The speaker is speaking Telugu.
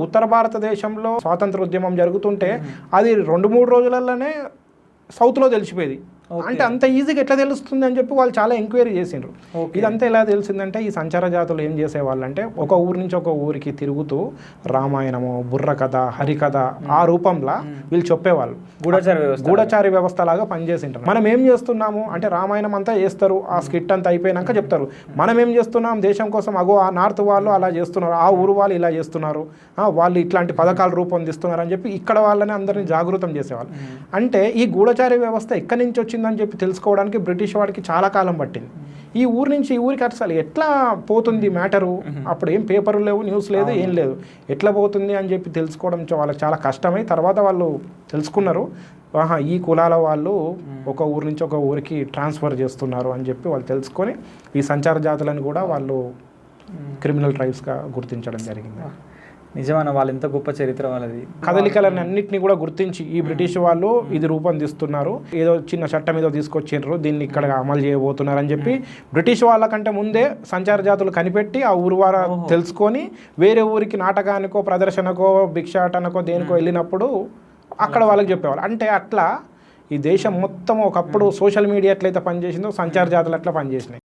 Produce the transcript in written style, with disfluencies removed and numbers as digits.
ఉత్తర భారతదేశంలో స్వాతంత్ర ఉద్యమం జరుగుతుంటే అది 2-3 రోజులలోనే సౌత్లో తెలిసిపోయేది. అంటే అంత ఈజీగా ఎట్లా తెలుస్తుంది అని చెప్పి వాళ్ళు చాలా ఎంక్వైరీ చేసిండ్రు. ఇదంతా ఎలా తెలిసిందంటే ఈ సంచార జాతులు ఏం చేసేవాళ్ళు అంటే ఒక ఊరు నుంచి ఒక ఊరికి తిరుగుతూ రామాయణము, బుర్ర కథ, హరికథ ఆ రూపంలో వీళ్ళు చెప్పేవాళ్ళు. గూఢచారి వ్యవస్థ లాగా పనిచేసింటారు. మనం ఏం చేస్తున్నాము అంటే రామాయణం అంతా చేస్తారు, ఆ స్కిట్ అంతా అయిపోయినాక చెప్తారు మనం ఏం చేస్తున్నాం దేశం కోసం, అగో ఆ నార్త్ వాళ్ళు అలా చేస్తున్నారు, ఆ ఊరు వాళ్ళు ఇలా చేస్తున్నారు, వాళ్ళు ఇట్లాంటి పథకాలు రూపొందిస్తున్నారు అని చెప్పి ఇక్కడ వాళ్ళని అందరినీ జాగృతం చేసేవాళ్ళు. అంటే ఈ గూఢచారి వ్యవస్థ ఎక్కడి నుంచి వచ్చిందని చెప్పి తెలుసుకోవడానికి బ్రిటిష్ వాడికి చాలా కాలం పట్టింది. ఈ ఊరి నుంచి ఈ ఊరికి అసలు ఎట్లా పోతుంది మ్యాటరు, అప్పుడు ఏం పేపర్లు లేవు, న్యూస్ లేదు, ఏం లేదు, ఎట్లా పోతుంది అని చెప్పి తెలుసుకోవడం వాళ్ళకి చాలా కష్టమై తర్వాత వాళ్ళు తెలుసుకున్నారు, ఈ కులాల వాళ్ళు ఒక ఊరి నుంచి ఒక ఊరికి ట్రాన్స్ఫర్ చేస్తున్నారు అని చెప్పి వాళ్ళు తెలుసుకొని ఈ సంచార జాతులను కూడా వాళ్ళు క్రిమినల్ ట్రైబ్స్గా గుర్తించడం జరిగింది. నిజమైన వాళ్ళు ఎంత గొప్ప చరిత్ర వాళ్ళది. కదలికలను అన్నింటినీ కూడా గుర్తించి ఈ బ్రిటిష్ వాళ్ళు ఇది రూపొందిస్తున్నారు, ఏదో చిన్న చట్టం ఏదో తీసుకొచ్చిండ్రు, దీన్ని ఇక్కడ అమలు చేయబోతున్నారు అని చెప్పి బ్రిటిష్ వాళ్ళకంటే ముందే సంచార జాతులు కనిపెట్టి ఆ ఊరు వారు తెలుసుకొని వేరే ఊరికి నాటకానికో ప్రదర్శనకో భిక్షాటనకో దేనికో వెళ్ళినప్పుడు అక్కడ వాళ్ళకి చెప్పేవాళ్ళు. అంటే అట్లా ఈ దేశం మొత్తం ఒకప్పుడు సోషల్ మీడియా ఎట్లయితే పనిచేసిందో సంచార జాతులు అట్లా పనిచేసినాయి.